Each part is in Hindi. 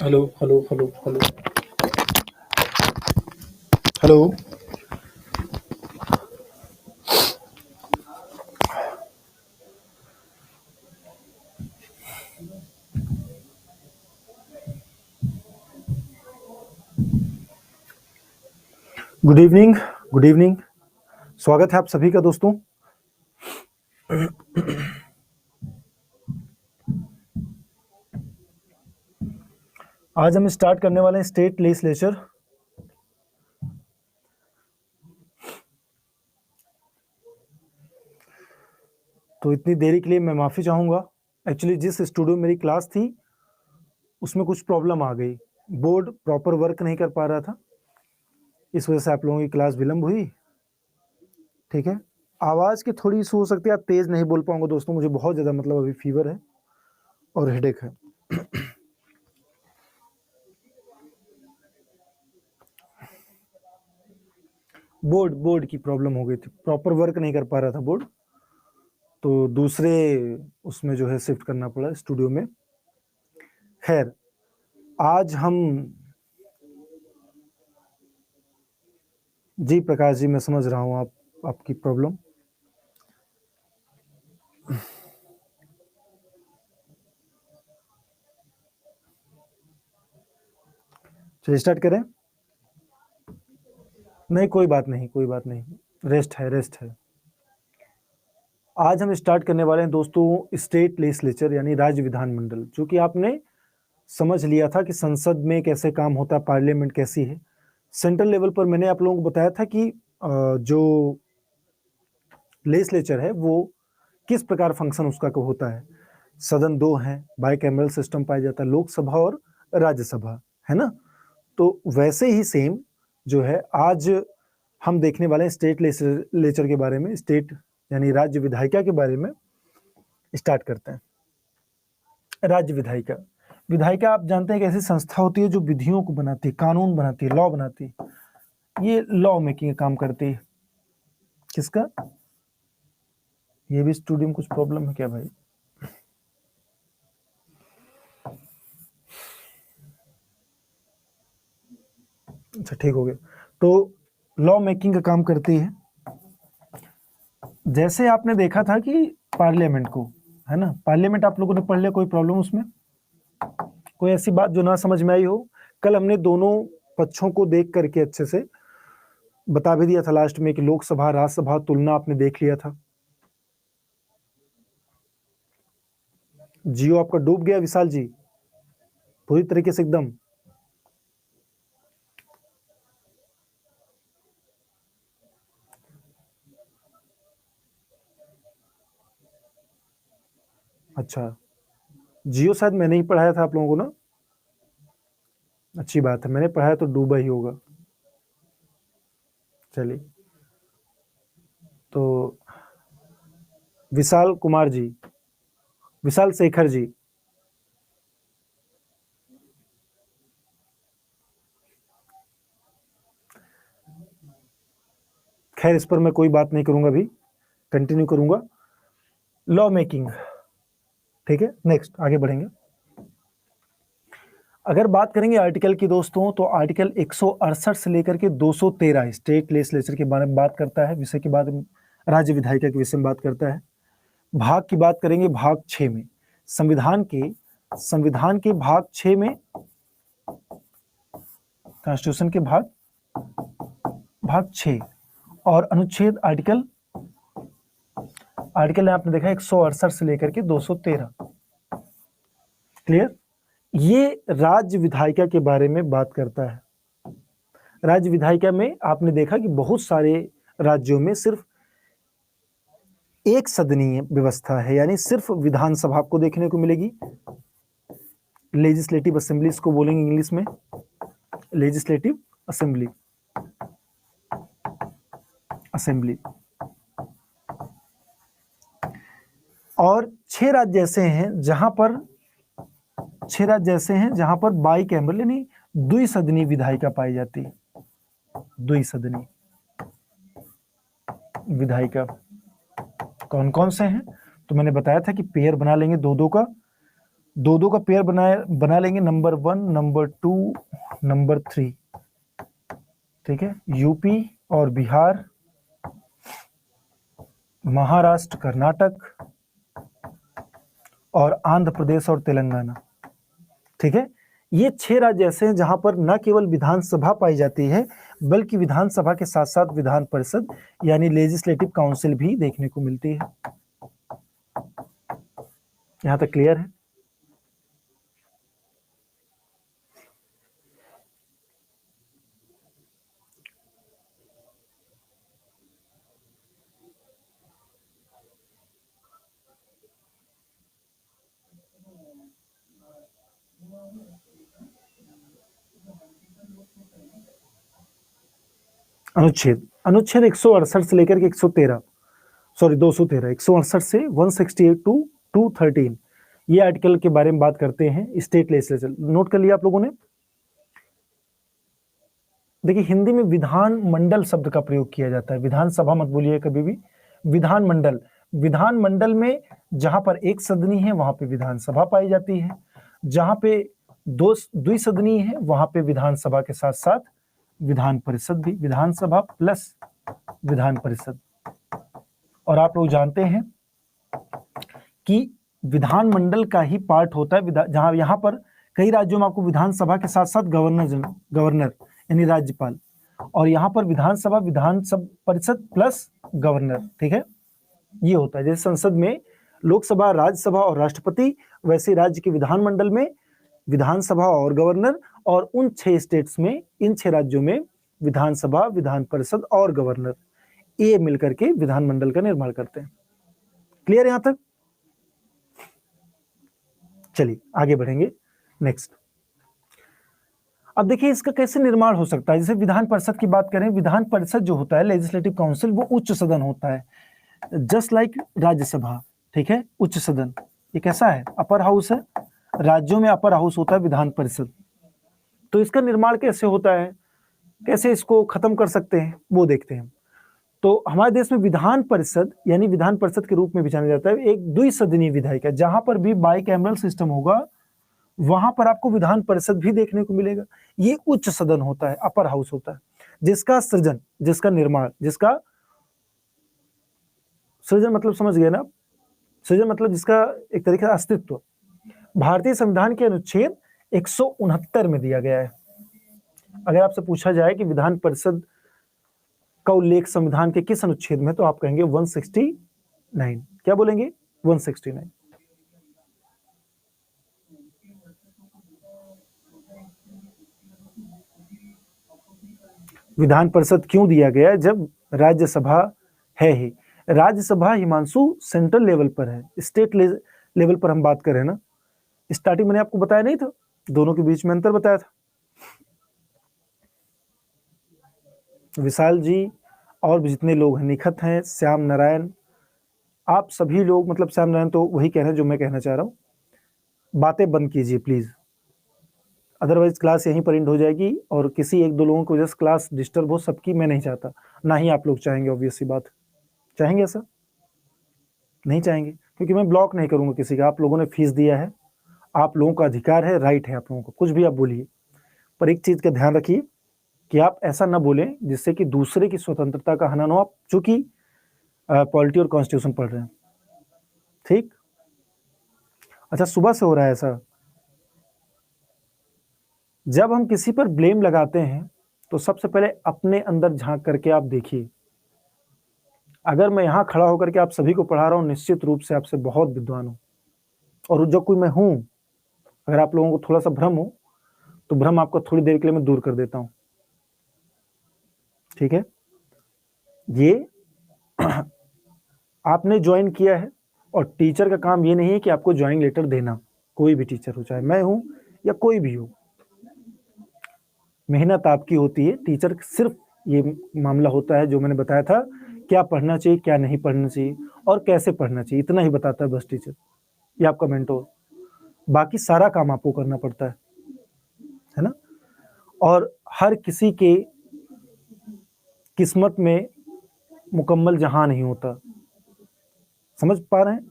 Hello hello hello hello hello. Good evening, good evening. स्वागत है आप सभी का दोस्तों। आज हम स्टार्ट करने वाले हैं स्टेट लेजिस्लेचर। तो इतनी देरी के लिए मैं माफ़ी चाहूँगा। एक्चुअली जिस स्टूडियो में मेरी क्लास थी उसमें कुछ प्रॉब्लम आ गई, बोर्ड प्रॉपर वर्क नहीं कर पा रहा था, इस वजह से आप लोगों की क्लास विलम्ब हुई। ठीक है, आवाज़ की थोड़ी इशू हो सकती है, आप तेज़ नहीं बोल पाऊंगा दोस्तों, मुझे बहुत ज़्यादा मतलब अभी फीवर है और हेडेक है। बोर्ड की प्रॉब्लम हो गई थी, प्रॉपर वर्क नहीं कर पा रहा था बोर्ड, तो दूसरे उसमें जो है शिफ्ट करना पड़ा स्टूडियो में। खैर, आज हम जी प्रकाश जी, मैं समझ रहा हूँ आपकी प्रॉब्लम। चलिए स्टार्ट करें। नहीं, कोई बात नहीं, कोई बात नहीं, रेस्ट है, रेस्ट है। आज हम स्टार्ट करने वाले हैं दोस्तों स्टेट लेजिस्लेचर यानी राज्य विधानमंडल, जो कि आपने समझ लिया था कि संसद में कैसे काम होता है, पार्लियामेंट कैसी है। सेंट्रल लेवल पर मैंने आप लोगों को बताया था कि जो लेजिस्लेचर है वो किस प्रकार फंक्शन उसका को होता है। सदन दो हैं, बाइकैमरल सिस्टम पाया जाता है, लोकसभा और राज्यसभा, है ना। तो वैसे ही सेम जो है आज हम देखने वाले हैं स्टेट लेजिस्लेचर के बारे में, स्टेट यानी राज्य विधायिका के बारे में। स्टार्ट करते हैं। राज्य विधायिका, विधायिका आप जानते हैं कि ऐसी संस्था होती है जो विधियों को बनाती है, कानून बनाती है, लॉ बनाती है। ये लॉ मेकिंग का काम करती है। किसका? ये भी स्टूडियो में कुछ प्रॉब्लम है क्या भाई? अच्छा, ठीक हो गया। तो लॉ मेकिंग का काम करती है। जैसे आपने देखा था कि पार्लियामेंट को, है ना, पार्लियामेंट आप लोगों ने पढ़ लिया, कोई प्रॉब्लम उसमें? कोई ऐसी बात जो ना समझ में आई हो? कल हमने दोनों पक्षों को देख करके अच्छे से बता भी दिया था लास्ट में कि लोकसभा राज्यसभा तुलना आपने देख लिया था। जियो आपका डूब गया विशाल जी, पूरी तरीके से एकदम। अच्छा, जियो शायद मैंने ही पढ़ाया था आप लोगों को ना। अच्छी बात है, मैंने पढ़ाया तो डूबा ही होगा। चलिए, तो विशाल कुमार जी, विशाल शेखर जी, खैर इस पर मैं कोई बात नहीं करूंगा, अभी कंटिन्यू करूंगा लॉ मेकिंग। ठीक है, नेक्स्ट आगे बढ़ेंगे। अगर बात करेंगे आर्टिकल की दोस्तों, तो आर्टिकल 168 से लेकर के 213 स्टेट लेजिस्लेचर के बारे में बात करता है, विषय के बाद राज्य विधायिका के विषय में बात करता है। भाग की बात करेंगे भाग 6 में, संविधान के भाग 6 में, कॉन्स्टिट्यूशन के भाग 6 और अनुच्छेद आर्टिकल आपने देखा 168 से लेकर के 213। क्लियर? ये राज्य विधायिका के बारे में बात करता है। राज्य विधायिका में आपने देखा कि बहुत सारे राज्यों में सिर्फ एक सदनीय व्यवस्था है, यानी सिर्फ विधानसभा आपको देखने को मिलेगी। लेजिस्लेटिव असेंबली इसको बोलेंगे इंग्लिश में, लेजिस्लेटिव असेंबली, और 6 राज्य ऐसे हैं जहां पर बाई कैमरल यानी द्विसदनीय विधायिका पाई जाती है। द्विसदनीय विधायिका कौन कौन से हैं? तो मैंने बताया था कि पेयर बना लेंगे दो दो का, दो दो का पेयर बना लेंगे, नंबर 1, नंबर 2, नंबर 3, ठीक है। यूपी और बिहार, महाराष्ट्र, कर्नाटक और आंध्र प्रदेश और तेलंगाना, ठीक है। ये 6 राज्य ऐसे हैं जहां पर न केवल विधानसभा पाई जाती है, बल्कि विधानसभा के साथ साथ विधान परिषद यानी लेजिस्लेटिव काउंसिल भी देखने को मिलती है। यहां तक क्लियर है? अनुच्छेद 168 से लेकर के 113, सॉरी 213, 168 से 168 टू 213, ये आर्टिकल के बारे में बात करते हैं स्टेट लेजिस्लेचर। नोट कर लिया आप लोगों ने? देखिए, हिंदी में विधान मंडल शब्द का प्रयोग किया जाता है, विधानसभा मत बोलिए कभी भी, विधान मंडल। विधान मंडल में जहां पर एक सदनी है वहां पे विधानसभा पाई जाती है, जहां पे द्विसदनी है वहां पे विधानसभा के साथ साथ विधान परिषद भी, विधानसभा प्लस विधान परिषद। और आप लोग जानते हैं कि विधान मंडल का ही पार्ट होता है जहां यहां पर कई राज्यों में आपको विधानसभा के साथ साथ गवर्नर यानी राज्यपाल, और यहाँ पर विधानसभा विधानसभा परिषद प्लस गवर्नर, ठीक है। ये होता है जैसे संसद में लोकसभा, राज्यसभा और राष्ट्रपति, वैसे राज्य के विधानमंडल में विधानसभा और गवर्नर, और उन 6 स्टेट्स में, इन 6 राज्यों में विधानसभा, विधान परिषद और गवर्नर, ये मिलकर के विधानमंडल का निर्माण करते हैं। क्लियर यहां तक? चलिए आगे बढ़ेंगे। नेक्स्ट, अब देखिए इसका कैसे निर्माण हो सकता है। जैसे विधान परिषद की बात करें, विधान परिषद जो होता है लेजिस्लेटिव काउंसिल, वो उच्च सदन होता है, जस्ट लाइक राज्यसभा, ठीक है। उच्च सदन ये कैसा है? अपर हाउस है, राज्यों में अपर हाउस होता है विधान परिषद। तो इसका निर्माण कैसे होता है, कैसे इसको खत्म कर सकते हैं, वो देखते हैं। तो हमारे देश में विधान परिषद यानी विधान परिषद के रूप में भी जाना जाता है एक द्विसदनीय विधायिका, जहां पर भी बाइकैमरल सिस्टम होगा वहां पर आपको विधान परिषद भी देखने को मिलेगा। ये उच्च सदन होता है, अपर हाउस होता है, जिसका सृजन, जिसका निर्माण, जिसका सृजन मतलब समझ गए ना, सृजन मतलब जिसका एक तरीके से अस्तित्व भारतीय संविधान के अनुच्छेद 169 में दिया गया है। अगर आपसे पूछा जाए कि विधान परिषद का उल्लेख संविधान के किस अनुच्छेद में, तो आप कहेंगे 169। क्या बोलेंगे? 169। विधान परिषद क्यों दिया गया? जब राज्यसभा है ही, राज्यसभा हिमांशु सेंट्रल लेवल पर है, स्टेट लेवल पर हम बात करें ना, स्टार्टिंग मैंने आपको बताया नहीं था, दोनों के बीच में अंतर बताया था। विशाल जी और भी जितने लोग हैं, निखत हैं, श्याम नारायण, आप सभी लोग, मतलब श्याम नारायण तो वही कह रहे हैं जो मैं कहना चाह रहा हूँ, बातें बंद कीजिए प्लीज, अदरवाइज क्लास यहीं पर एंड हो जाएगी और किसी एक दो लोगों की वजह से क्लास डिस्टर्ब हो सबकी मैं नहीं चाहता, ना ही आप लोग चाहेंगे। ऑब्वियस सी बात, चाहेंगे ऐसा? नहीं चाहेंगे, क्योंकि मैं ब्लॉक नहीं करूंगा किसी का। आप लोगों ने फीस दिया है, आप लोगों का अधिकार है, राइट है आप लोगों को, कुछ भी आप बोलिए, पर एक चीज का ध्यान रखिए कि आप ऐसा ना बोलें जिससे कि दूसरे की स्वतंत्रता का हनन हो। आप चूंकि पॉलिटी और कॉन्स्टिट्यूशन पढ़ रहे हैं, ठीक? अच्छा, सुबह से हो रहा है ऐसा। जब हम किसी पर ब्लेम लगाते हैं तो सबसे पहले अपने अंदर झांक करके आप देखिए। अगर मैं यहां खड़ा होकर के आप सभी को पढ़ा रहा हूं, निश्चित रूप से आपसे बहुत विद्वान हूं, और जो कोई मैं हूं, अगर आप लोगों को थोड़ा सा भ्रम हो तो भ्रम आपको थोड़ी देर के लिए मैं दूर कर देता हूं, ठीक है। ये आपने ज्वाइन किया है, और टीचर का काम ये नहीं है कि आपको ज्वाइनिंग लेटर देना, कोई भी टीचर हो, चाहे मैं हूं या कोई भी हो, मेहनत आपकी होती है। टीचर सिर्फ ये मामला होता है जो मैंने बताया था, क्या पढ़ना चाहिए, क्या नहीं पढ़ना चाहिए, और कैसे पढ़ना चाहिए, इतना ही बताता है बस टीचर, ये आपका मेंटोर। बाकी सारा काम आपको करना पड़ता है ना। और हर किसी के किस्मत में मुकम्मल जहां नहीं होता, समझ पा रहे हैं?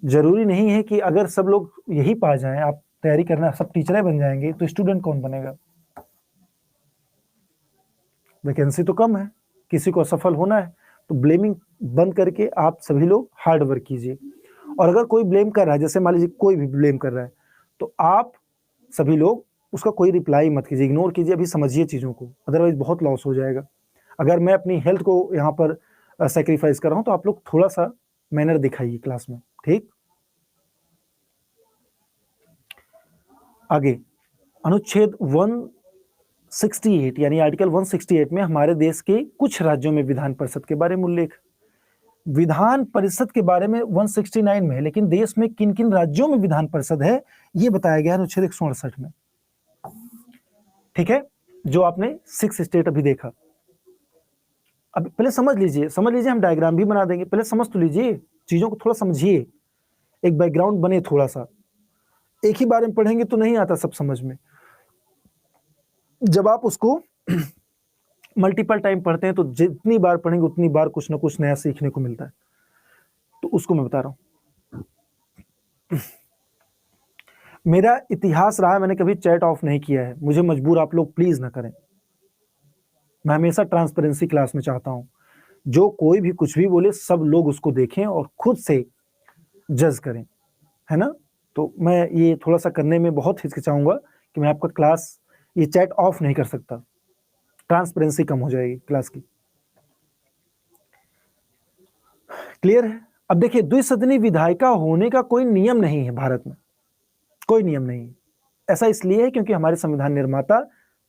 जरूरी नहीं है कि अगर सब लोग यही पा जाएं, आप तैयारी करना, सब टीचरें बन जाएंगे तो स्टूडेंट कौन बनेगा? वैकेंसी तो कम है, किसी को असफल होना है, तो ब्लेमिंग बंद करके आप सभी लोग हार्ड वर्क कीजिए। और अगर कोई ब्लेम कर रहा है, जैसे मान लीजिए कोई भी ब्लेम कर रहा है, तो आप सभी लोग उसका कोई रिप्लाई मत कीजिए, इग्नोर कीजिए, अभी समझिए चीज़ों को, अदरवाइज बहुत लॉस हो जाएगा। अगर मैं अपनी हेल्थ को यहाँ पर सेक्रीफाइस कर रहा हूँ तो आप लोग थोड़ा सा मैनर दिखाइए क्लास में, ठीक। आगे अनुच्छेद 168 यानी आर्टिकल 168 में हमारे देश के कुछ राज्यों में विधान परिषद के बारे में उल्लेख। विधान परिषद के बारे में 169 में है, लेकिन देश में किन किन राज्यों में विधान परिषद है ये बताया गया है अनुच्छेद 168 में, ठीक है, जो आपने 6 स्टेट अभी देखा। अब पहले समझ लीजिए, हम डायग्राम भी बना देंगे, पहले समझ तो लीजिए, चीजों को थोड़ा समझिए, एक बैकग्राउंड बने थोड़ा सा। एक ही बारे में पढ़ेंगे तो नहीं आता सब समझ में, जब आप उसको मल्टीपल टाइम पढ़ते हैं तो जितनी बार पढ़ेंगे उतनी बार कुछ ना कुछ नया सीखने को मिलता है, तो उसको मैं बता रहा हूं। मेरा इतिहास रहा है, मैंने कभी चैट ऑफ नहीं किया है, मुझे मजबूर आप लोग प्लीज ना करें। मैं हमेशा ट्रांसपेरेंसी क्लास में चाहता हूं, जो कोई भी कुछ भी बोले सब लोग उसको देखें और खुद से जज करें, है ना। तो मैं ये थोड़ा सा करने में बहुत हिचकिचाऊंगा कि मैं आपका क्लास ये चैट ऑफ नहीं कर सकता, ट्रांसपेरेंसी कम हो जाएगी क्लास की। क्लियर है? अब देखिए, द्विसदनी विधायिका होने का कोई नियम नहीं है भारत में, कोई नियम नहीं है। ऐसा इसलिए है क्योंकि हमारे संविधान निर्माता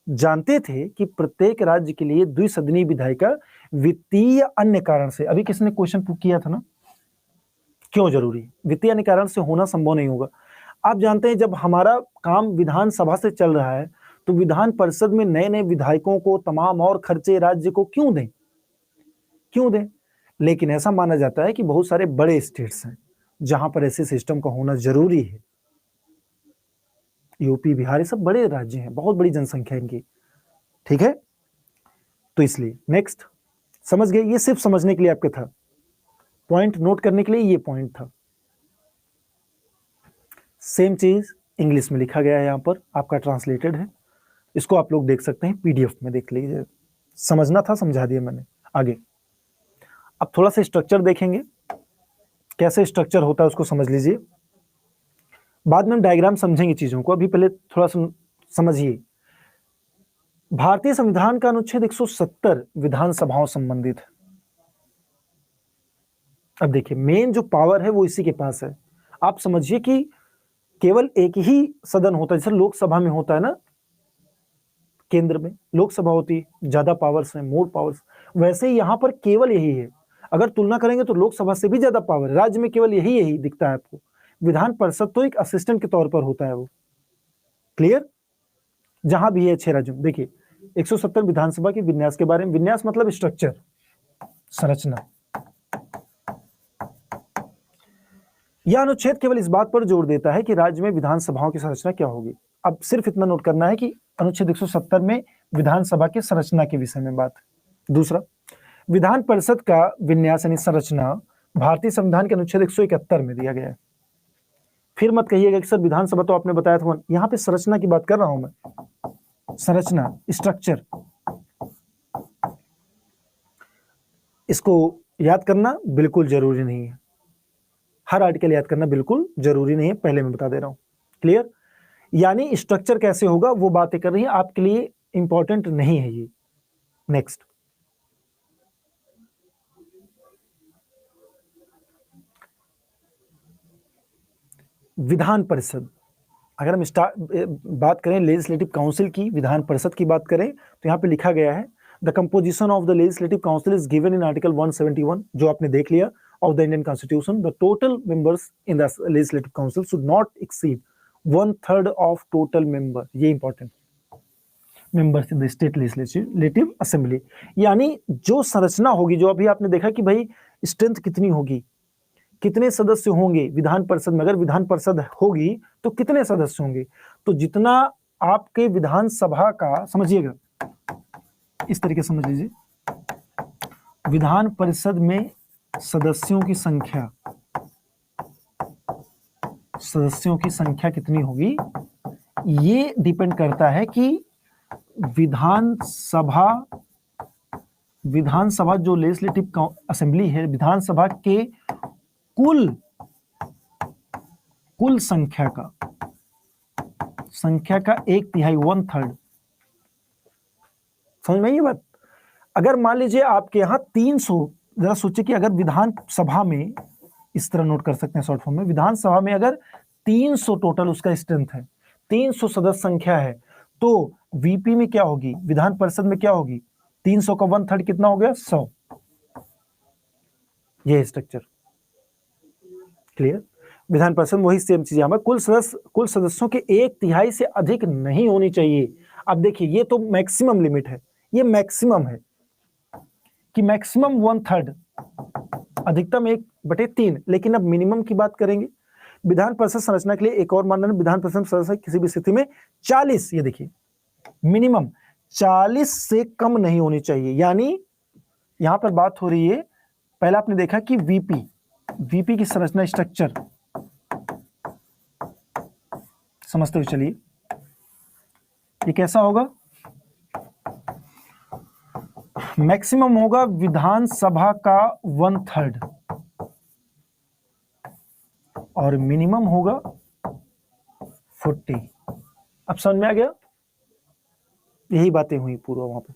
जानते थे कि प्रत्येक राज्य के लिए द्विसदनी विधायिका वित्तीय अन्य कारण से, अभी किसी ने क्वेश्चन किया था ना, क्यों जरूरी, वित्तीय अन्य कारण से होना संभव नहीं होगा। आप जानते हैं जब हमारा काम विधानसभा से चल रहा है तो विधान परिषद में नए नए विधायकों को तमाम और खर्चे राज्य को क्यों दें, क्यों दें? लेकिन ऐसा माना जाता है कि बहुत सारे बड़े स्टेट्स हैं जहां पर ऐसे सिस्टम का होना जरूरी है। यूपी, बिहार, ये सब बड़े राज्य हैं, बहुत बड़ी जनसंख्या है इनकी, ठीक है। तो इसलिए नेक्स्ट, समझ गए? ये सिर्फ समझने के लिए आपके था, पॉइंट नोट करने के लिए ये पॉइंट था। सेम चीज इंग्लिश में लिखा गया है, यहां पर आपका ट्रांसलेटेड है, इसको आप लोग देख सकते हैं, पीडीएफ में देख लीजिए। समझना था, समझा दिया मैंने। आगे अब थोड़ा सा स्ट्रक्चर देखेंगे, कैसे स्ट्रक्चर होता है उसको समझ लीजिए, बाद में हम डायग्राम समझेंगे चीजों को, अभी पहले थोड़ा समझिए। भारतीय संविधान का अनुच्छेद 170 विधानसभाओं संबंधित है। अब देखिए, मेन जो पावर है वो इसी के पास है। आप समझिए कि केवल एक ही सदन होता है, जैसे लोकसभा में होता है ना, केंद्र में लोकसभा होती है, ज्यादा पावर्स हैं, मोर पावर्स, वैसे ही यहाँ पर केवल यही है। अगर तुलना करेंगे तो लोकसभा से भी ज्यादा पावर है, राज्य में केवल यही दिखता है आपको। विधान परिषद तो एक असिस्टेंट के तौर पर होता है वो, क्लियर। जहां भी है 6 राज्यों, देखिए 170 विधानसभा के विन्यास के बारे में, विन्यास मतलब स्ट्रक्चर, संरचना। यह अनुच्छेद केवल इस बात पर जोर देता है कि राज्य में विधानसभाओं की संरचना क्या होगी। अब सिर्फ इतना नोट करना है कि अनुच्छेद 170 में विधानसभा की संरचना के विषय में बात। दूसरा, विधान परिषद का विन्यास यानी संरचना भारतीय संविधान के अनुच्छेद 171 में दिया गया है। फिर मत कहिएगा कि सर विधानसभा तो आपने बताया था, यहां पे संरचना की बात कर रहा हूं मैं, संरचना, स्ट्रक्चर। इसको याद करना बिल्कुल जरूरी नहीं है, हर आर्टिकल याद करना बिल्कुल जरूरी नहीं है, पहले मैं बता दे रहा हूं, क्लियर। यानी स्ट्रक्चर कैसे होगा वो बातें कर रही है, आपके लिए इंपॉर्टेंट नहीं है ये। नेक्स्ट, विधान परिषद। अगर हम बात करें लेजिस्लेटिव काउंसिल की, विधान परिषद की बात करें तो यहाँ पे लिखा गया है, the composition of the legislative council is given in article 171, जो आपने देख लिया, of the Indian constitution. The total members in the legislative council should not exceed 1/3 of total member, ये important, members in the state legislative assembly. यानी जो संरचना होगी, जो अभी आपने देखा कि भाई स्ट्रेंथ कितनी होगी, कितने सदस्य होंगे विधान परिषद में, अगर विधान परिषद होगी तो कितने सदस्य होंगे, तो जितना आपके विधानसभा का, समझिएगा इस तरीके समझ लीजिए, विधान परिषद में सदस्यों की संख्या सदस्यों की संख्या कितनी होगी, ये डिपेंड करता है कि विधानसभा जो लेजिस्लेटिव असेंबली है, विधानसभा के कुल संख्या का 1/3 1/3। समझ में ये बात? अगर मान लीजिए आपके यहाँ 300, जरा सोचिए कि अगर विधानसभा में, इस तरह नोट कर सकते हैं शॉर्ट फॉर्म में, विधानसभा में अगर 300 टोटल उसका स्ट्रेंथ है, 300 सदस्य संख्या है, तो वीपी में क्या होगी, विधान परिषद में क्या होगी, 300 का 1/3 कितना हो गया, 100। ये स्ट्रक्चर क्लियर? विधान परिषद में वही सेम चीज, हमें कुल सदस्यों के 1/3 से अधिक नहीं होनी चाहिए। अब देखिए ये तो मैक्सिमम लिमिट है, ये मैक्सिमम है कि मैक्सिमम 1/3, अधिकतम 1/3। लेकिन अब मिनिमम की बात करेंगे। विधान परिषद संरचना के लिए एक और मानदंड, विधान परिषद सदस्य किसी भी स्थिति में 40, ये देखिए मिनिमम 40 से कम नहीं होनी चाहिए। यानी यहां पर बात हो रही है, पहला आपने देखा कि वीपी की संरचना स्ट्रक्चर समझते हुए चलिए, ये कैसा होगा, मैक्सिमम होगा विधानसभा का 1/3 और मिनिमम होगा 40। अब समझ में आ गया? यही बातें हुई पूरा वहां पे,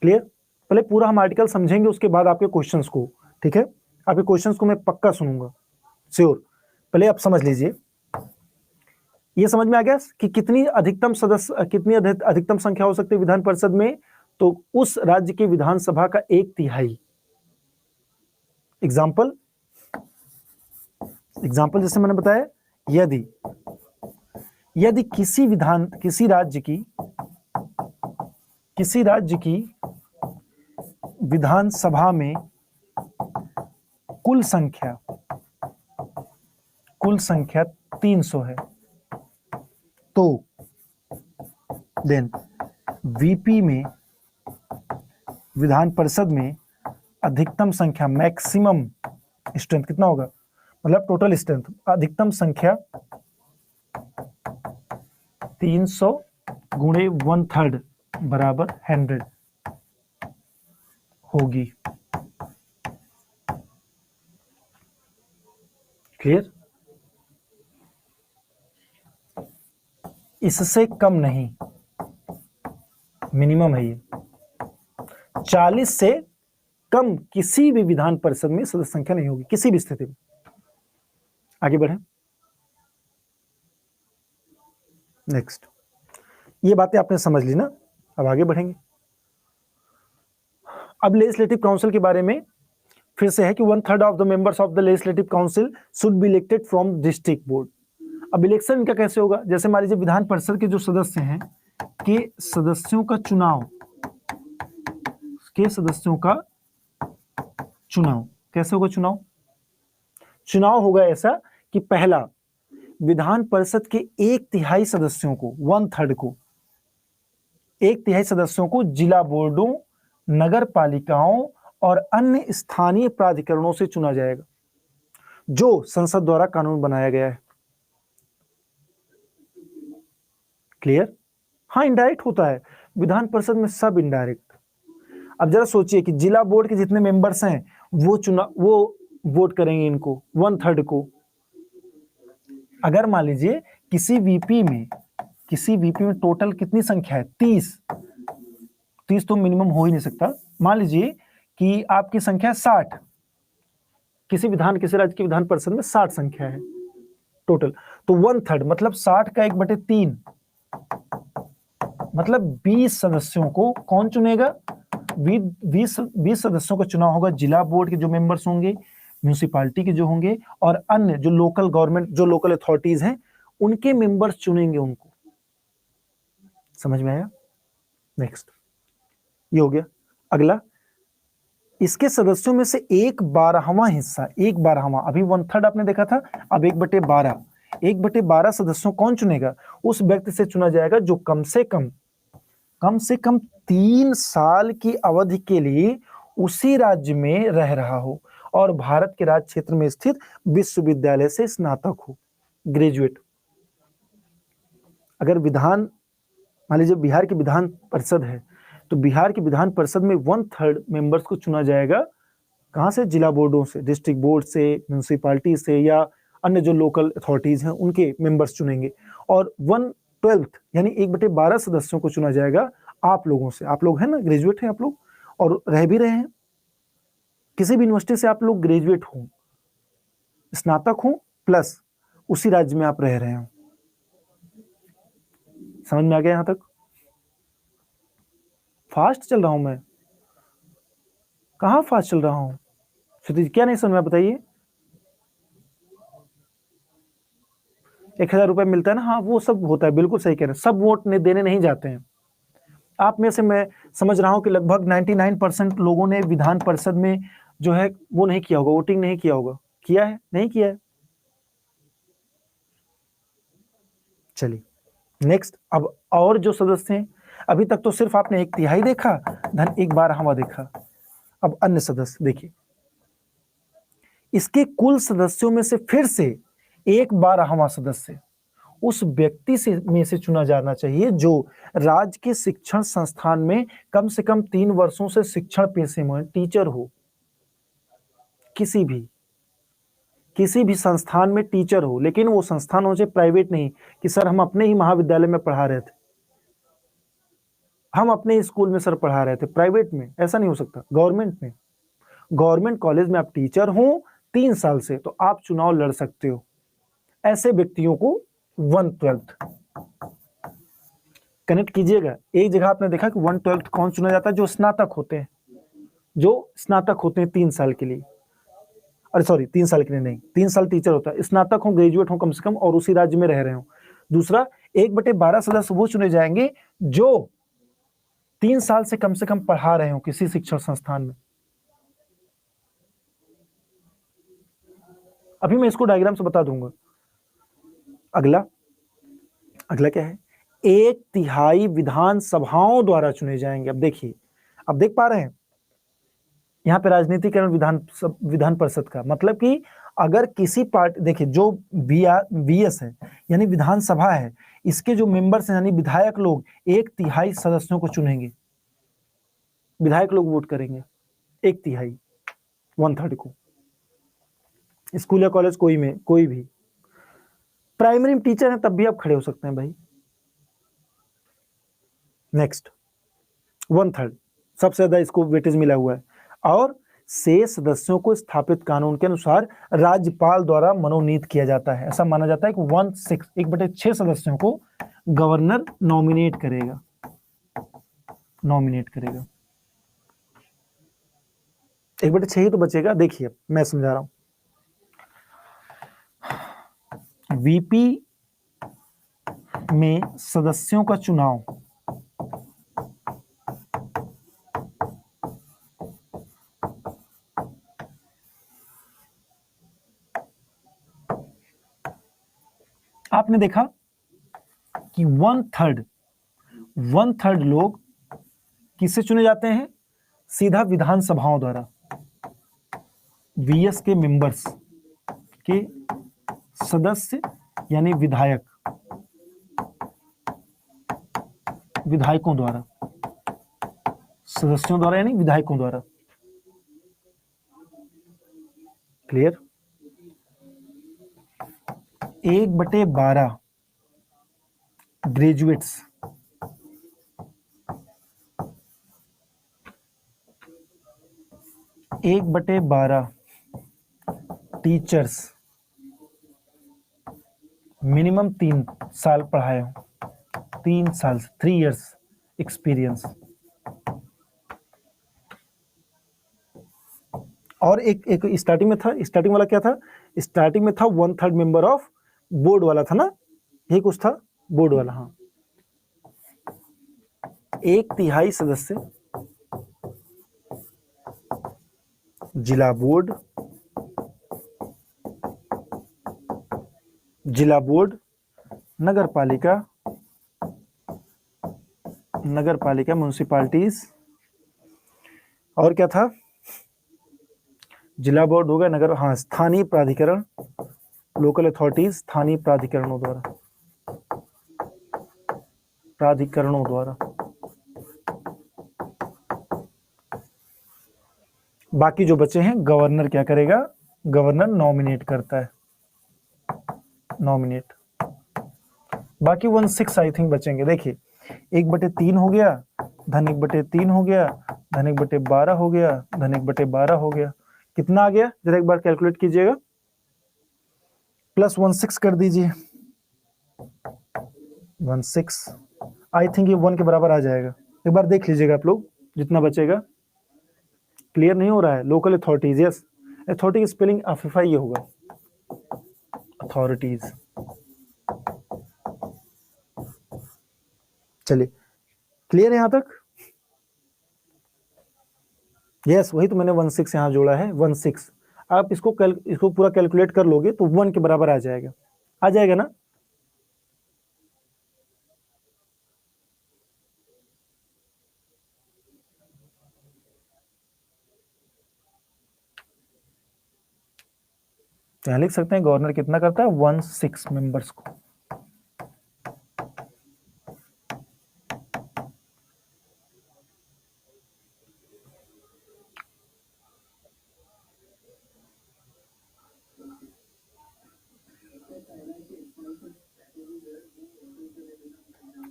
क्लियर? पहले पूरा हम आर्टिकल समझेंगे, उसके बाद आपके क्वेश्चंस को, ठीक है? आपके क्वेश्चंस को मैं पक्का सुनूंगा, श्योर। पहले आप समझ लीजिए, ये समझ में आ गया कि कितनी अधिकतम संख्या हो सकती है विधान परिषद में, तो उस राज्य की विधानसभा का 1/3। एग्जाम्पल जैसे मैंने बताया, यदि किसी राज्य की विधानसभा में कुल संख्या 300 है, तो देन वीपी में, विधान परिषद में अधिकतम संख्या, मैक्सिमम स्ट्रेंथ कितना होगा, मतलब टोटल स्ट्रेंथ, अधिकतम संख्या 300 गुणे 1/3 बराबर 100 होगी। क्लियर? इससे कम नहीं, मिनिमम है ये। 40 से कम किसी भी विधान परिषद में सदस्य संख्या नहीं होगी, किसी भी स्थिति में। आगे बढ़े, नेक्स्ट। ये बातें आपने समझ ली ना, अब आगे बढ़ेंगे। अब लेजिस्लेटिव काउंसिल के बारे में फिर से है कि 1/3 of the members of the legislative council should be elected from district board. अब इलेक्शन इनका कैसे होगा, जैसे मान लीजिए विधान परिषद के जो सदस्य हैं, के सदस्यों का चुनाव कैसे होगा, चुनाव होगा ऐसा कि पहला, विधान परिषद के 1/3 सदस्यों को, 1/3 को, 1/3 सदस्यों को जिला बोर्डों, नगर पालिकाओं और अन्य स्थानीय प्राधिकरणों से चुना जाएगा, जो संसद द्वारा कानून बनाया गया है। क्लियर? हाँ, इनडायरेक्ट होता है विधान परिषद में, सब इनडायरेक्ट। अब जरा सोचिए कि जिला बोर्ड के जितने मेंबर्स हैं वो वोट करेंगे इनको, 1/3 को। अगर मान लीजिए किसी वीपी में टोटल कितनी संख्या है, 30 तो मिनिमम हो ही नहीं सकता। मान लीजिए कि आपकी संख्या 60, किसी राज्य की विधान परिषद में 60 संख्या है टोटल, तो 1/3 मतलब 60 का 1/3, मतलब 20 सदस्यों को कौन चुनेगा, 20 सदस्यों का चुनाव होगा जिला बोर्ड के जो मेंबर्स होंगे, म्यूनिसिपैलिटी के जो होंगे, और अन्य जो लोकल गवर्नमेंट, जो लोकल अथॉरिटीज हैं, उनके मेंबर्स चुनेंगे उनको। समझ में आया? नेक्स्ट, ये हो गया। अगला, इसके सदस्यों में से 1/12वां हिस्सा, 1/12वां, अभी 1/3 आपने देखा था, अब 1/12 सदस्यों कौन चुनेगा, उस व्यक्ति से चुना जाएगा जो कम से कम 3 साल की अवधि के लिए उसी राज्य में रह रहा हो और भारत के राज्य क्षेत्र में स्थित विश्वविद्यालय से स्नातक हो, ग्रेजुएट। अगर मान लीजिए बिहार की विधान परिषद है, तो बिहार की विधान परिषद में 1/3 मेंबर्स को चुना जाएगा कहाँ से? जिला बोर्डों से, डिस्ट्रिक्ट बोर्ड से, म्यूनिसिपालिटी से, या अन्य जो लोकल अथॉरिटीज हैं उनके मेंबर्स चुनेंगे। और 1/12 यानी 1/12 सदस्यों को चुना जाएगा आप लोगों से। आप लोग हैं ना, ग्रेजुएट हैं आप लोग और रह भी रहे हैं, किसी भी यूनिवर्सिटी से आप लोग ग्रेजुएट हो, स्नातक हो, प्लस उसी राज्य में आप रह रहे हो। समझ में आ गया? यहां तक फास्ट चल रहा हूं मैं? कहाँ फास्ट चल रहा हूं? श्रुति क्या नहीं समझ में, बताइए। 1000 रुपए मिलता है ना, हाँ वो सब होता है, बिल्कुल सही कह रहे हैं। सब वोट देने नहीं जाते हैं। आप में से मैं समझ रहा हूं कि लगभग 99% लोगों ने विधान परिषद में जो है वो नहीं किया होगा, वोटिंग नहीं किया होगा। किया है? नहीं किया है? चलिए नेक्स्ट। अब और जो सदस्य हैं, अभी तक तो सिर्फ आपने 1/3 देखा, धन 1/12 देखा। अब अन्य सदस्य देखिए, इसके कुल सदस्यों में से फिर से 1/12 सदस्य उस व्यक्ति में से चुना जाना चाहिए जो राज्य के शिक्षण संस्थान में कम से कम 3 वर्षों से शिक्षण पेशे में टीचर हो। किसी भी संस्थान में टीचर हो, लेकिन वो संस्थान हो चाहे प्राइवेट नहीं, कि सर हम अपने ही महाविद्यालय में पढ़ा रहे थे, हम अपने स्कूल में सर पढ़ा रहे थे, प्राइवेट में ऐसा नहीं हो सकता। गवर्नमेंट में, गवर्नमेंट कॉलेज में आप टीचर हो 3 साल से, तो आप चुनाव लड़ सकते हो। ऐसे व्यक्तियों को 1/12 कनेक्ट कीजिएगा। एक जगह आपने देखा कि 1/12 कौन चुना जाता है? जो स्नातक होते हैं, जो स्नातक होते हैं 3 साल के लिए। अरे सॉरी, 3 साल के लिए नहीं, 3 साल टीचर होता है, स्नातक हो, ग्रेजुएट हो कम से कम, और उसी राज्य में रह रहे हो। दूसरा, 1/12 सदस्य वो चुने जाएंगे जो 3 साल से कम पढ़ा रहे हो किसी शिक्षण संस्थान में। अभी मैं इसको डायग्राम से बता दूंगा। अगला क्या है? 1/3 विधानसभाओं द्वारा चुने जाएंगे। अब देखिए, अब देख पा रहे हैं यहाँ पे राजनीतिकरण विधान परिषद का मतलब कि अगर किसी पार्टी, देखिए जो बीएस है यानी विधानसभा है, इसके जो मेंबर्स हैं यानी विधायक लोग 1/3 सदस्यों को चुनेंगे। विधायक लोग वोट करेंगे 1/3, 1/3 को। स्कूल या कॉलेज कोई भी प्राइमरी में टीचर है तब भी आप खड़े हो सकते हैं भाई। नेक्स्ट, 1/3 सबसे ज्यादा इसको वेटेज मिला हुआ है। और शेष सदस्यों को स्थापित कानून के अनुसार राज्यपाल द्वारा मनोनीत किया जाता है। ऐसा माना जाता है कि 1/6 सदस्यों को गवर्नर नॉमिनेट करेगा। 1/6 ही तो बचेगा। देखिए मैं समझा रहा हूं। वीपी में सदस्यों का चुनाव आपने देखा कि 1/3 लोग किससे चुने जाते हैं? सीधा विधानसभाओं द्वारा। वीएस के मेंबर्स के सदस्य यानी विधायकों द्वारा, सदस्यों द्वारा यानी विधायकों द्वारा। क्लियर? 1/12 ग्रेजुएट्स, 1/12 टीचर्स, मिनिमम 3 साल पढ़ाए हो, 3 साल, 3 इयर्स एक्सपीरियंस। और एक स्टार्टिंग में था, स्टार्टिंग वाला क्या था? स्टार्टिंग में था 1/3 मेंबर ऑफ बोर्ड वाला था ना, यही कुछ था, बोर्ड वाला। हाँ, 1/3 सदस्य जिला बोर्ड, नगर पालिका म्युनिसिपैलिटीज, और क्या था? जिला बोर्ड हो गया, नगर, हाँ, स्थानीय प्राधिकरण, लोकल अथॉरिटीज, स्थानीय प्राधिकरणों द्वारा। बाकी जो बचे हैं, गवर्नर क्या करेगा? गवर्नर नॉमिनेट करता है, नॉमिनेट। बाकी 1/6 आई थिंक बचेंगे। देखिए 1/3 हो गया, धन 1/3 हो गया, धन 1/12 हो गया, धन 1/12 हो गया। कितना आ गया जरा एक बार कैलकुलेट कीजिएगा, प्लस 1/6 कर दीजिए, 1/6 आई थिंक ये 1 के बराबर आ जाएगा। एक बार देख लीजिएगा आप लोग जितना बचेगा। क्लियर नहीं हो रहा है? लोकल अथॉरिटीज, यस, अथॉरिटी की स्पेलिंग अफिफा ये होगा, अथॉरिटीज। चलिए क्लियर है यहां तक? यस, वही तो मैंने 1/6 यहां जोड़ा है, 1/6। आप इसको पूरा कैलकुलेट कर लोगे तो 1 के बराबर आ जाएगा, आ जाएगा ना? तो लिख सकते हैं गवर्नर कितना करता है? 1/6 मेंबर्स को।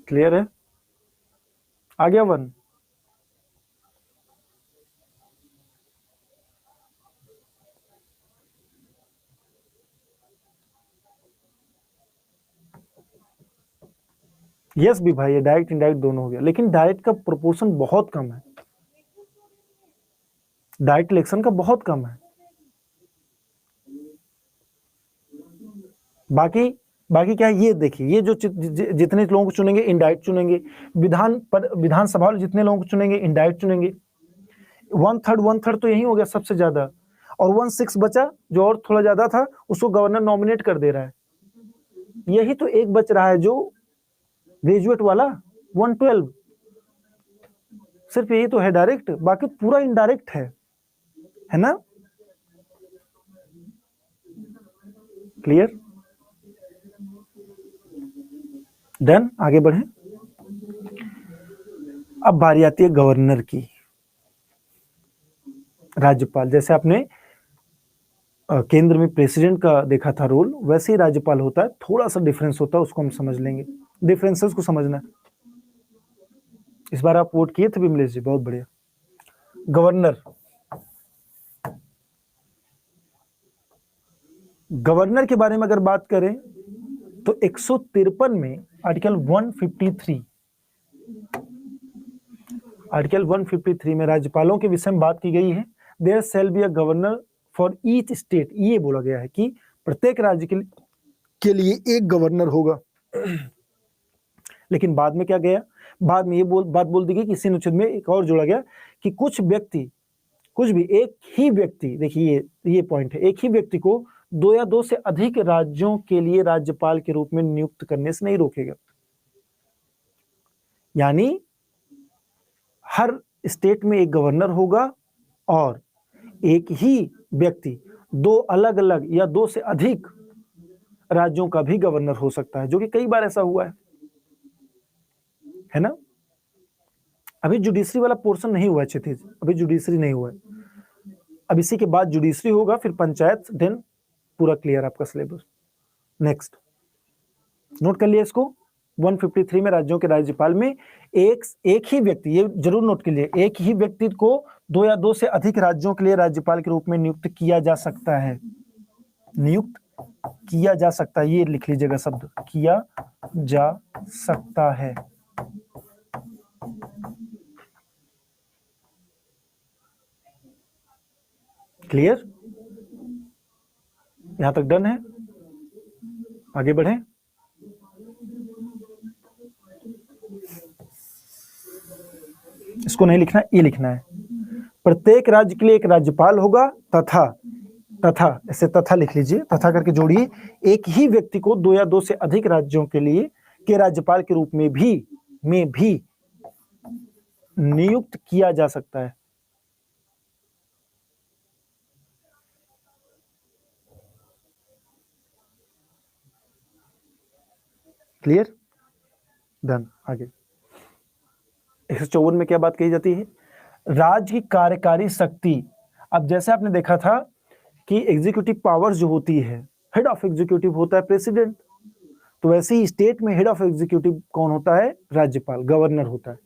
क्लियर है? आ गया 1? यस भी भाई, ये डायरेक्ट इनडायरेक्ट दोनों हो गया, लेकिन डायरेक्ट का प्रोपोर्शन बहुत कम है, डायरेक्ट इलेक्शन का बहुत कम है। बाकी क्या है ये देखिए, ये जो जितने लोगों को चुनेंगे इनडायरेक्ट चुनेंगे, विधानसभा वाले जितने लोगों को चुनेंगे इनडायरेक्ट चुनेंगे। 1/3 तो यही हो गया सबसे ज्यादा, और 1/6 बचा जो और थोड़ा ज्यादा था, उसको गवर्नर नॉमिनेट कर दे रहा है। यही तो एक बच रहा है जो ग्रेजुएट वाला 112, सिर्फ यही तो है डायरेक्ट, बाकी पूरा इनडायरेक्ट है ना? क्लियर? डन, आगे बढ़े। अब बारी आती है गवर्नर की। राज्यपाल, जैसे आपने केंद्र में प्रेसिडेंट का देखा था रोल, वैसे ही राज्यपाल होता है, थोड़ा सा डिफरेंस होता है, उसको हम समझ लेंगे, डिफरेंसेस को समझना है। इस बार आप वोट किए थे विमलेश जी, बहुत बढ़िया। गवर्नर के बारे में अगर बात करें तो 153 में आर्टिकल 153 में राज्यपालों के विषय में बात की गई है। There shall be a governor for each state, ये बोला गया है कि प्रत्येक राज्य के लिए एक गवर्नर होगा। लेकिन बाद में क्या गया, बाद में ये बात बोल दी गई कि इसी अनुच्छेद में एक और जोड़ा गया कि एक ही व्यक्ति, देखिए ये पॉइंट है, एक ही व्यक्ति को 2 या 2 से अधिक राज्यों के लिए राज्यपाल के रूप में नियुक्त करने से नहीं रोकेगा। यानी हर स्टेट में एक गवर्नर होगा और एक ही व्यक्ति 2 अलग अलग या 2 से अधिक राज्यों का भी गवर्नर हो सकता है, जो कि कई बार ऐसा हुआ है ना? अभी जुडिशरी वाला पोर्शन नहीं हुआ है क्षितिज, अभी जुडिशरी नहीं हुआ है, अब इसी के बाद जुडिशरी होगा, फिर पंचायत, देन पूरा क्लियर आपका सिलेबस। नेक्स्ट नोट कर लिया इसको, 153 में राज्यों के राज्यपाल में एक ही व्यक्ति, ये जरूर नोट कर लिए, एक ही व्यक्ति को 2 या 2 से अधिक राज्यों के लिए राज्यपाल के रूप में नियुक्त किया जा सकता है, नियुक्त किया जा सकता है, ये लिख लीजिएगा शब्द, किया जा सकता है। क्लियर? यहां तक डन है? आगे बढ़े। इसको नहीं लिखना, ये लिखना है, प्रत्येक राज्य के लिए एक राज्यपाल होगा तथा ऐसे तथा लिख लीजिए, तथा करके जोड़िए, एक ही व्यक्ति को 2 या 2 से अधिक राज्यों के लिए के राज्यपाल के रूप में भी नियुक्त किया जा सकता है। Clear, done. आगे 154 में क्या बात कही जाती है? राज्य की कार्यकारी शक्ति। अब जैसे आपने देखा था कि एग्जीक्यूटिव पावर्स जो होती है, हेड ऑफ एग्जीक्यूटिव होता है प्रेसिडेंट, तो वैसे ही स्टेट में हेड ऑफ एग्जीक्यूटिव कौन होता है? राज्यपाल, गवर्नर होता है।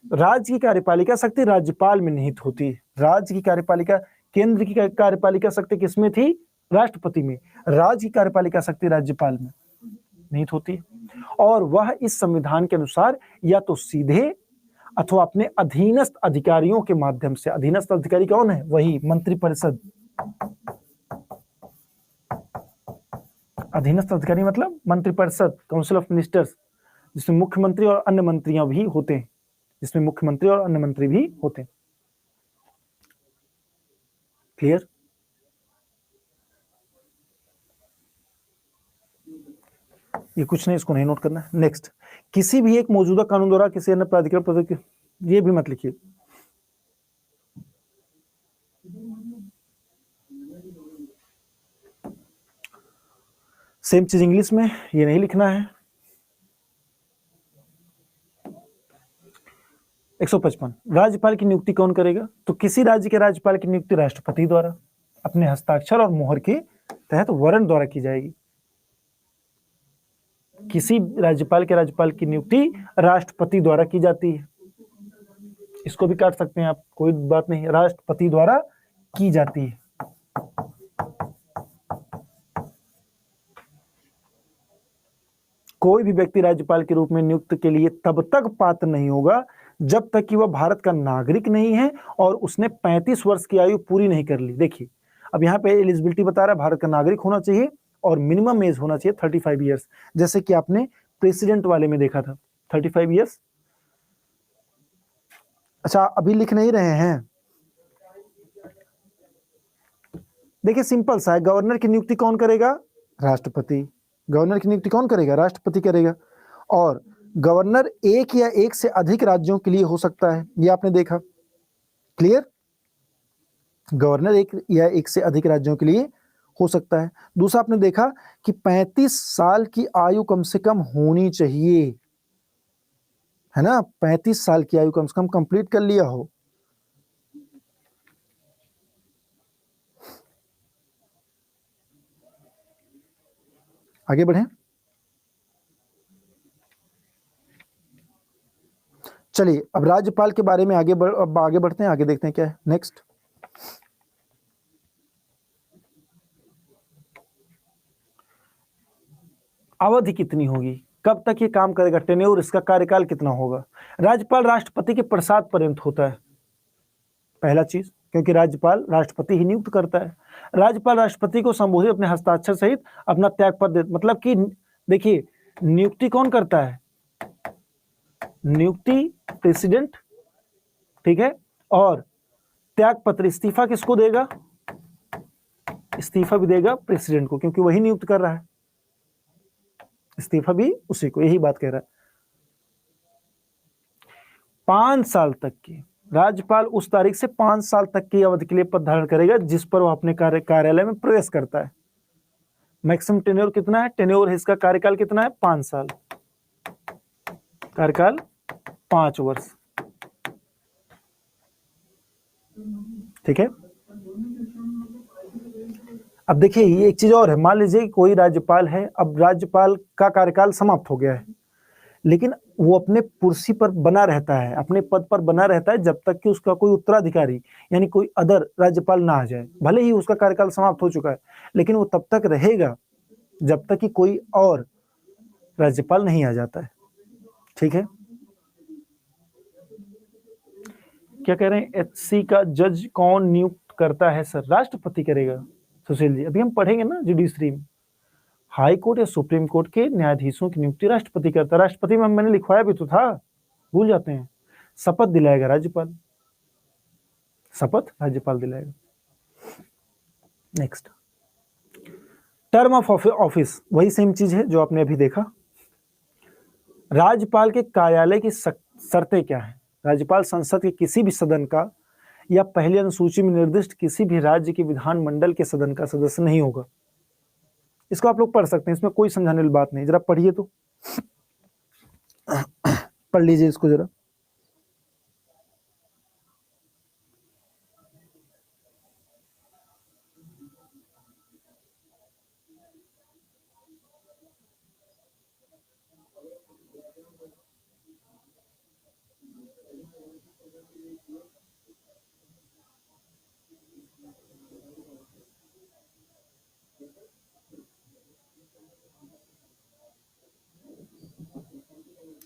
राज्य की कार्यपालिका शक्ति राज्यपाल में निहित होती है। राज्य की कार्यपालिका, केंद्र की कार्यपालिका शक्ति किसमें थी? राष्ट्रपति में। राज्य की कार्यपालिका शक्ति राज्यपाल में निहित होती है, और वह इस संविधान के अनुसार या तो सीधे अथवा अपने अधीनस्थ अधिकारियों के माध्यम से, अधीनस्थ अधिकारी कौन है? वही मंत्रिपरिषद। अधीनस्थ अधिकारी मतलब मंत्रिपरिषद, काउंसिल ऑफ मिनिस्टर्स, जिसमें मुख्यमंत्री और अन्य मंत्रियां भी होते हैं, जिसमें मुख्यमंत्री और अन्य मंत्री भी होते हैं। क्लियर? ये कुछ नहीं, इसको नहीं नोट करना है। नेक्स्ट, किसी भी एक मौजूदा कानून द्वारा किसी अन्य प्राधिकरण पद, ये भी मत लिखिए। सेम चीज इंग्लिश में, ये नहीं लिखना है। 155, राज्यपाल की नियुक्ति कौन करेगा? तो किसी राज्य के राज्यपाल की नियुक्ति राष्ट्रपति द्वारा अपने हस्ताक्षर और मोहर के तहत वारंट द्वारा की जाएगी। किसी राज्यपाल के राज्यपाल की नियुक्ति राष्ट्रपति द्वारा की जाती है। इसको भी काट सकते हैं आप, कोई बात नहीं, राष्ट्रपति द्वारा की जाती है। कोई भी व्यक्ति राज्यपाल के रूप में नियुक्त के लिए तब तक पात्र नहीं होगा जब तक कि वह भारत का नागरिक नहीं है और उसने 35 वर्ष की आयु पूरी नहीं कर ली। देखिए, अब यहाँ पे एलिजिबिलिटी बता रहा है, भारत का नागरिक होना चाहिए और मिनिमम एज होना चाहिए 35 ईयर्स, जैसे कि आपने प्रेसिडेंट वाले में देखा था 35 ईयर्स। अच्छा, अभी लिख नहीं रहे हैं? देखिए, सिंपल सा है, गवर्नर की नियुक्ति कौन करेगा? राष्ट्रपति। गवर्नर की नियुक्ति कौन करेगा? राष्ट्रपति करेगा। और गवर्नर एक या एक से अधिक राज्यों के लिए हो सकता है, ये आपने देखा। क्लियर? गवर्नर एक या एक से अधिक राज्यों के लिए हो सकता है। दूसरा, आपने देखा कि 35 साल की आयु कम से कम होनी चाहिए, है ना? 35 साल की आयु कम से कम कंप्लीट कर लिया हो। आगे बढ़ें। चलिए, अब राज्यपाल के बारे में आगे बढ़ते हैं, आगे देखते हैं क्या है नेक्स्ट। अवधि कितनी होगी? कब तक ये काम करेगा? टेन्योर, इसका कार्यकाल कितना होगा? राज्यपाल राष्ट्रपति के प्रसाद पर्यंत होता है, पहला चीज, क्योंकि राज्यपाल राष्ट्रपति ही नियुक्त करता है। राज्यपाल राष्ट्रपति को संबोधित अपने हस्ताक्षर सहित अपना त्यागपत्र, मतलब कि देखिए, नियुक्ति कौन करता है? नियुक्ति प्रेसिडेंट, ठीक है, और त्यागपत्र, इस्तीफा किसको देगा? इस्तीफा भी देगा प्रेसिडेंट को, क्योंकि वही नियुक्त कर रहा है, इस्तीफा भी उसी को, यही बात कह रहा है। 5 साल तक की, राज्यपाल उस तारीख से 5 साल तक की अवधि के लिए पद धारण करेगा जिस पर वह अपने कार्यालय में प्रवेश करता है। मैक्सिमम टेन्योर कितना है? टेन्योर है इसका कार्यकाल कितना है? 5 साल, कार्यकाल 5 वर्ष, ठीक है। अब देखिए, ये एक चीज और है, मान लीजिए कोई राज्यपाल है, अब राज्यपाल का कार्यकाल समाप्त हो गया है, लेकिन वो अपने कुर्सी पर बना रहता है, अपने पद पर बना रहता है जब तक कि उसका कोई उत्तराधिकारी यानी कोई अदर राज्यपाल ना आ जाए। भले ही उसका कार्यकाल समाप्त हो चुका है, लेकिन वो तब तक रहेगा जब तक कि कोई और राज्यपाल नहीं आ जाता है, ठीक है। क्या कह रहे हैं? एचसी का जज कौन नियुक्त करता है सर? राष्ट्रपति करेगा सुशील जी, अभी हम पढ़ेंगे ना जुडिशरी में। हाई कोर्ट या सुप्रीम कोर्ट के न्यायाधीशों की नियुक्ति राष्ट्रपति करता है। राष्ट्रपति में मैंने लिखवाया भी तो था, भूल जाते हैं। शपथ दिलाएगा राज्यपाल, शपथ राज्यपाल दिलाएगा। नेक्स्ट, टर्म ऑफ ऑफिस, वही सेम चीज है जो आपने अभी देखा। राज्यपाल के कार्यालय की शर्तें क्या है? राज्यपाल संसद के किसी भी सदन का या पहली अनुसूची में निर्दिष्ट किसी भी राज्य के विधानमंडल के सदन का सदस्य नहीं होगा। इसको आप लोग पढ़ सकते हैं, इसमें कोई समझाने वाली बात नहीं, जरा पढ़िए तो। पढ़ लीजिए इसको जरा।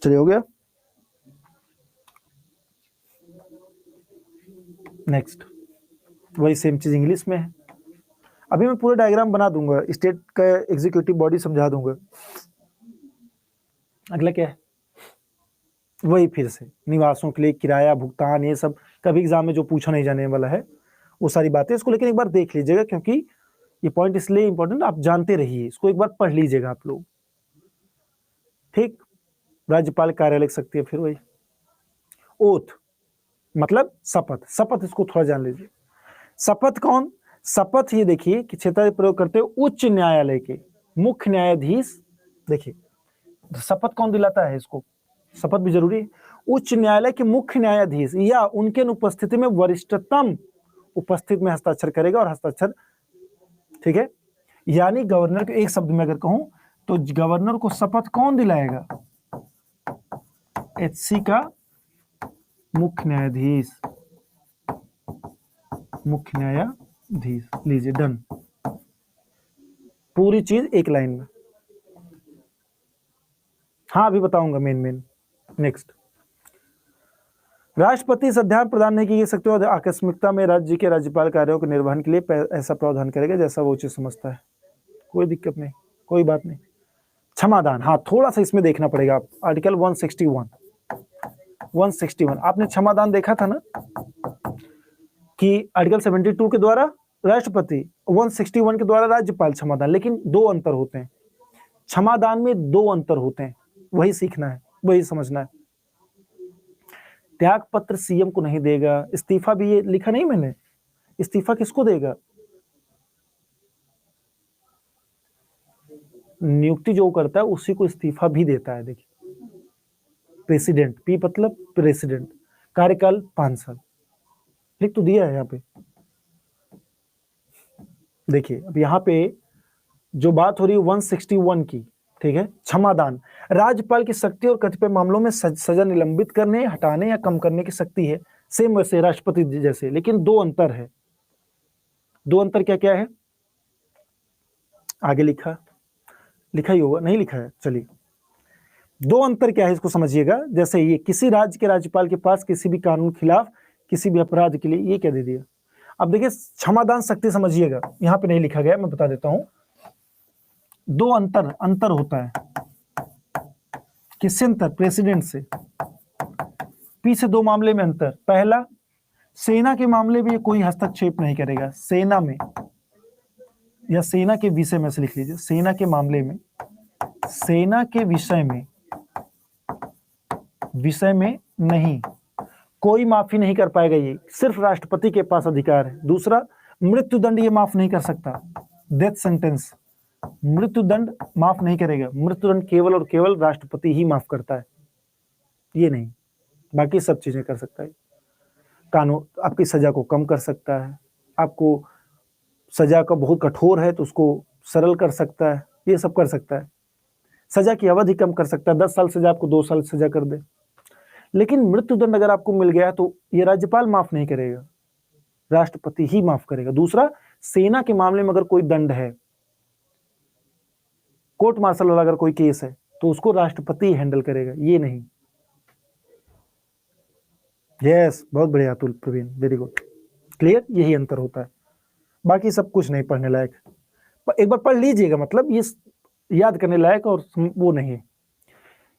चलिए, हो गया। नेक्स्ट, वही सेम चीज इंग्लिश में है। अभी मैं पूरा डायग्राम बना दूंगा, स्टेट का एग्जीक्यूटिव बॉडी समझा दूंगा। अगला क्या है? वही फिर से निवासों के लिए किराया भुगतान, ये सब कभी एग्जाम में जो पूछा नहीं जाने वाला है वो सारी बातें इसको, लेकिन एक बार देख लीजिएगा क्योंकि ये पॉइंट इसलिए इंपॉर्टेंट, आप जानते रहिए इसको, एक बार पढ़ लीजिएगा आप लोग, ठीक। राज्यपाल कार्यालय लिख सकती है, फिर वही ओथ मतलब शपथ, शपथ इसको थोड़ा जान लीजिए। शपथ कौन? शपथ ये देखिए कि क्षेत्र प्रयोग करते हुए उच्च न्यायालय के मुख्य न्यायाधीश, देखिए शपथ कौन दिलाता है इसको, शपथ भी जरूरी है। उच्च न्यायालय के मुख्य न्यायाधीश या उनके अनुपस्थिति में वरिष्ठतम उपस्थित में हस्ताक्षर करेगा, और हस्ताक्षर, ठीक है। यानी गवर्नर के, एक शब्द में अगर कहूं तो गवर्नर को शपथ कौन दिलाएगा? एचसी का मुख्य न्यायाधीश, मुख्य न्यायाधीश। लीजिए, डन। पूरी चीज एक लाइन में। हाँ, अभी बताऊंगा मेन। नेक्स्ट, राष्ट्रपति इस अध्याय प्रदान नहीं की सकते और आकस्मिकता में राज्य के राज्यपाल कार्यों के निर्वहन के लिए ऐसा प्रावधान करेगा जैसा वो उचित समझता है। कोई दिक्कत नहीं, कोई बात नहीं। क्षमादान, हाँ थोड़ा सा इसमें देखना पड़ेगा आप। आर्टिकल 161 आपने क्षमादान देखा था ना कि आर्टिकल 72 के द्वारा राष्ट्रपति, 161 के द्वारा राज्यपाल क्षमादान, लेकिन दो अंतर होते हैं। क्षमादान में दो अंतर होते हैं, वही सीखना है, वही समझना है। त्याग पत्र सीएम को नहीं देगा, इस्तीफा भी, ये लिखा नहीं मैंने, इस्तीफा किसको देगा? नियुक्ति जो करता है उसी को इस्तीफा भी देता है। देखिए, प्रेसिडेंट, पी मतलब प्रेसिडेंट, कार्यकाल 5 साल, लिख तो दिया है यहाँ पे। देखिए अब यहाँ पे जो बात हो रही है 161 की, ठीक है। क्षमादान, राज्यपाल की शक्ति और कतिपय मामलों में सजा निलंबित करने, हटाने या कम करने की शक्ति है, सेम वैसे राष्ट्रपति जैसे, लेकिन दो अंतर है। दो अंतर क्या क्या है? आगे लिखा ही होगा, नहीं लिखा है, चलिए। दो अंतर क्या है इसको समझिएगा। जैसे ये किसी राज्य के राज्यपाल के पास किसी भी कानून के खिलाफ किसी भी अपराध के लिए, ये क्या दे दिया। अब देखिए क्षमादान शक्ति समझिएगा, यहाँ पे नहीं लिखा गया, मैं बता देता हूं। दो अंतर होता है। किससे अंतर? प्रेसिडेंट से। पी से दो मामले में अंतर। पहला, सेना के मामले में कोई हस्तक्षेप नहीं करेगा, सेना में या सेना के विषय में से लिख लीजिए, सेना के मामले में, सेना के विषय में नहीं, कोई माफी नहीं कर पाएगा, ये सिर्फ राष्ट्रपति के पास अधिकार है। दूसरा, मृत्युदंड ये माफ नहीं कर सकता, डेथ सेंटेंस, मृत्युदंड माफ नहीं करेगा। मृत्युदंड केवल और केवल राष्ट्रपति ही माफ करता है, ये नहीं, बाकी सब चीजें कर सकता है। कानून आपकी सजा को कम कर सकता है, आपको सजा का बहुत कठोर है तो उसको सरल कर सकता है, ये सब कर सकता है। सजा की अवधि कम कर सकता है, 10 साल सजा आपको 2 साल सजा कर दे। लेकिन मृत्युदंड अगर आपको मिल गया तो ये राज्यपाल माफ नहीं करेगा, राष्ट्रपति ही माफ करेगा। दूसरा, सेना के मामले में अगर कोई दंड है, कोर्ट मार्शल वाला अगर कोई केस है तो उसको राष्ट्रपति हैंडल करेगा, ये नहीं। यस, बहुत बढ़िया Atul, Praveen, very good, clear. यही अंतर होता है, बाकी सब कुछ नहीं पढ़ने लायक। एक बार पढ़ लीजिएगा, मतलब ये याद करने लायक और वो नहीं है।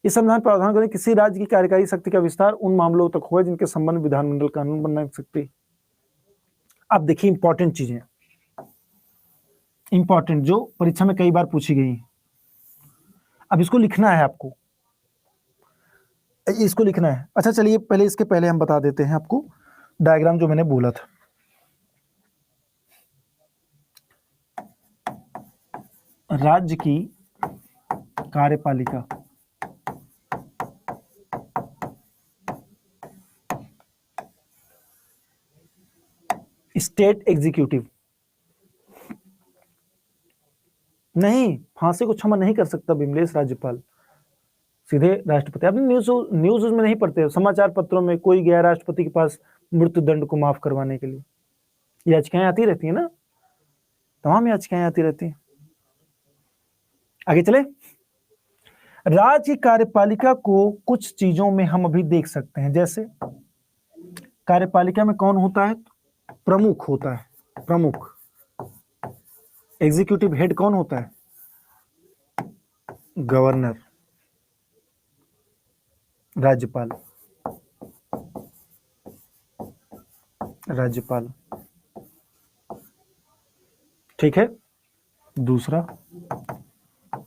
इस संविधान प्रावधान करें किसी राज्य की कार्यकारी शक्ति का विस्तार उन मामलों तक हो जिनके संबंध विधानमंडल कानून बना सकती। अब देखिए इंपॉर्टेंट चीजें, इंपॉर्टेंट जो परीक्षा में कई बार पूछी गई है। अब इसको लिखना है आपको, इसको लिखना है। अच्छा चलिए, पहले इसके पहले हम बता देते हैं आपको डायग्राम जो मैंने बोला था। राज्य की कार्यपालिका, स्टेट एग्जीक्यूटिव। नहीं, फांसी को क्षमा नहीं कर सकता विमलेश राज्यपाल, सीधे राष्ट्रपति। आपने न्यूज में नहीं पढ़ते, समाचार पत्रों में कोई गया राष्ट्रपति के पास मृत्यु दंड को माफ करवाने के लिए, याचिकाएं आती रहती है ना, तमाम याचिकाएं आती रहती हैं। आगे चले। राज्य कार्यपालिका को कुछ चीजों में हम अभी देख सकते हैं, जैसे कार्यपालिका में कौन होता है? प्रमुख होता है, प्रमुख। एग्जीक्यूटिव हेड कौन होता है? गवर्नर, राज्यपाल, राज्यपाल। ठीक है। दूसरा,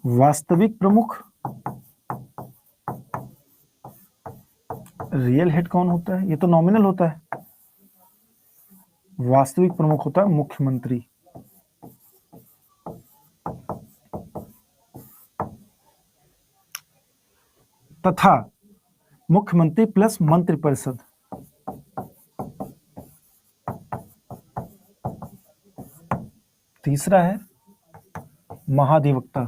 वास्तविक प्रमुख, रियल हेड कौन होता है? ये तो नॉमिनल होता है। वास्तविक प्रमुख होता है मुख्यमंत्री। तथा मुख्यमंत्री प्लस मंत्रिपरिषद। तीसरा है महाधिवक्ता,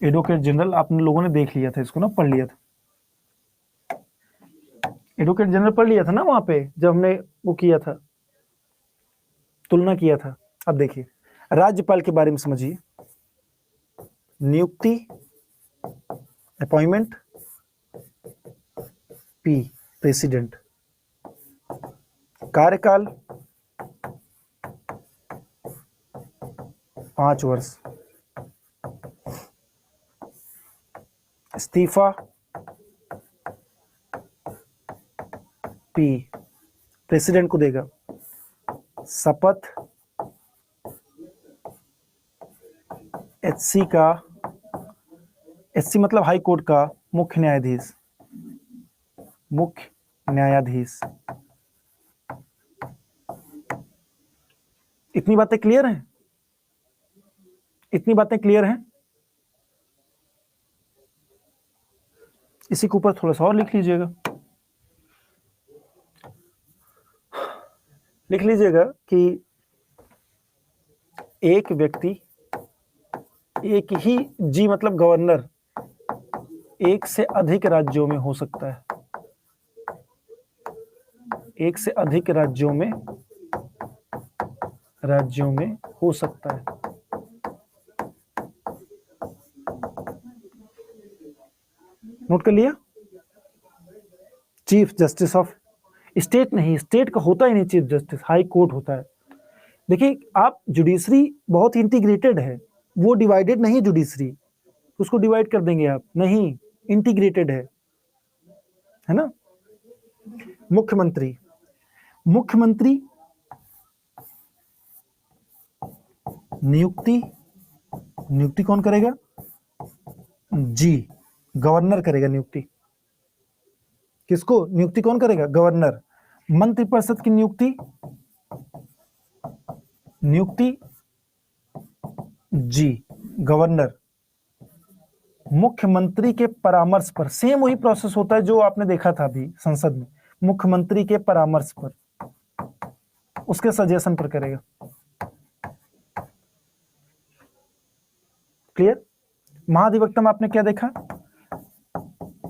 एडवोकेट जनरल। आप लोगों ने देख लिया था इसको ना, पढ़ लिया था, एडवोकेट जनरल पढ़ लिया था ना वहां पे जब हमने वो किया था, तुलना किया था। अब देखिए राज्यपाल के बारे में समझिए। नियुक्ति, अपॉइंटमेंट, पी प्रेसिडेंट, कार्यकाल 5 वर्ष, इस्तीफा, पी प्रेसिडेंट को देगा, शपथ, एचसी का, एचसी मतलब हाई कोर्ट का मुख्य न्यायाधीश, मुख्य न्यायाधीश। इतनी बातें क्लियर हैं? इतनी बातें क्लियर हैं? इसी के ऊपर थोड़ा सा और लिख लीजिएगा, लिख लीजिएगा कि एक व्यक्ति, एक ही, जी मतलब गवर्नर, एक से अधिक राज्यों में हो सकता है, एक से अधिक राज्यों में हो सकता है। नोट कर लिया? चीफ जस्टिस ऑफ स्टेट नहीं, स्टेट का होता ही नहीं चीफ जस्टिस, हाई कोर्ट होता है। देखिए आप, जुडिशरी बहुत इंटीग्रेटेड है, वो डिवाइडेड नहीं जुडिशरी, उसको डिवाइड कर देंगे आप, नहीं, इंटीग्रेटेड है ना। मुख्यमंत्री, मुख्यमंत्री नियुक्ति, नियुक्ति कौन करेगा? जी गवर्नर करेगा नियुक्ति। किसको नियुक्ति कौन करेगा? गवर्नर। मंत्रिपरिषद की नियुक्ति, नियुक्ति जी गवर्नर। मुख्यमंत्री के परामर्श पर, सेम वही प्रोसेस होता है जो आपने देखा था अभी संसद में, मुख्यमंत्री के परामर्श पर, उसके सजेशन पर करेगा। क्लियर? महाधिवक्ता में आपने क्या देखा?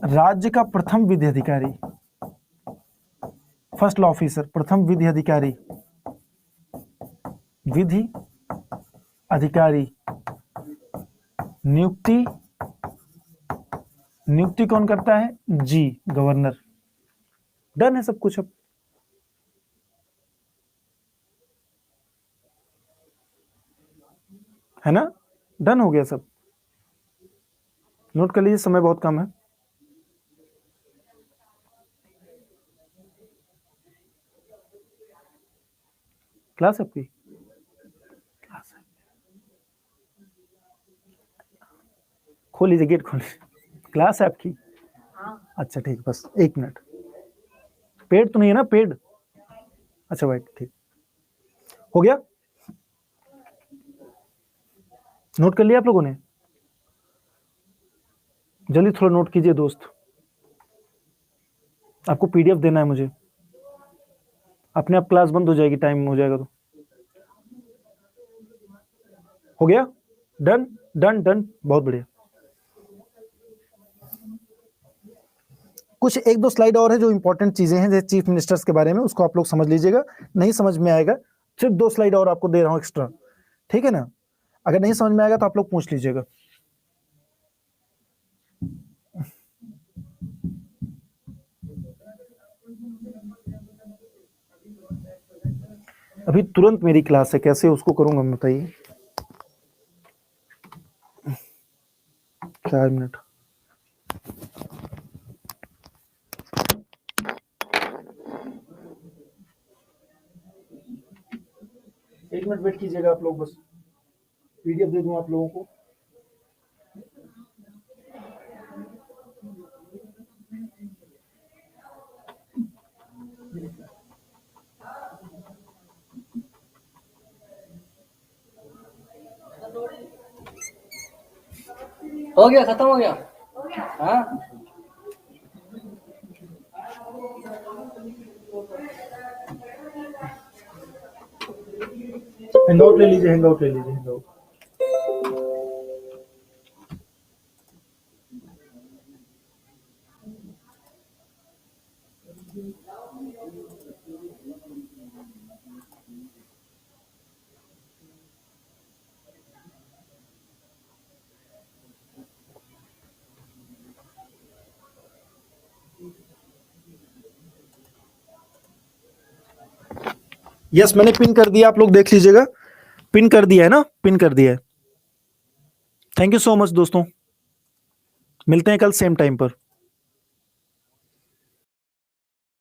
राज्य का प्रथम विधि अधिकारी, फर्स्ट लॉ ऑफिसर, प्रथम विधि अधिकारी, विधि अधिकारी। नियुक्ति, नियुक्ति कौन करता है? जी गवर्नर। डन है सब कुछ अब। है ना, डन हो गया सब। नोट कर लीजिए, समय बहुत कम है। क्लास आपकी? क्लास है, खोल लीजिए, गेट खोल लीजिए। क्लास है आपकी? अच्छा ठीक, बस 1 मिनट। पेड तो नहीं है ना? पेड? अच्छा भाई ठीक, हो गया। नोट कर लिया आप लोगों ने? जल्दी थोड़ा नोट कीजिए दोस्त। आपको पीडीएफ देना है मुझे, अपने आप क्लास बंद हो जाएगी, टाइम हो जाएगा तो। हो गया? डन डन डन, बहुत बढ़िया। कुछ एक दो स्लाइड और है जो इंपॉर्टेंट चीजें हैं जैसे चीफ मिनिस्टर्स के बारे में, उसको आप लोग समझ लीजिएगा, नहीं समझ में आएगा सिर्फ 2 स्लाइड और आपको दे रहा हूं एक्स्ट्रा, ठीक है ना? अगर नहीं समझ में आएगा तो आप लोग पूछ लीजिएगा। अभी तुरंत मेरी क्लास है, कैसे उसको करूंगा मैं बताइए? 4 मिनट। एक मिनट वेट कीजिएगा आप लोग, बस पीडीएफ दे दूं आप लोगों को। हो गया, खत्म हो गया। हाँ, हैंगआउट ले लीजिए, हैंगआउट ले लीजिए, हैंगआउट। यस, मैंने पिन कर दिया, आप लोग देख लीजिएगा, पिन कर दिया है ना, पिन कर दिया है। थैंक यू सो मच दोस्तों, मिलते हैं कल सेम टाइम पर।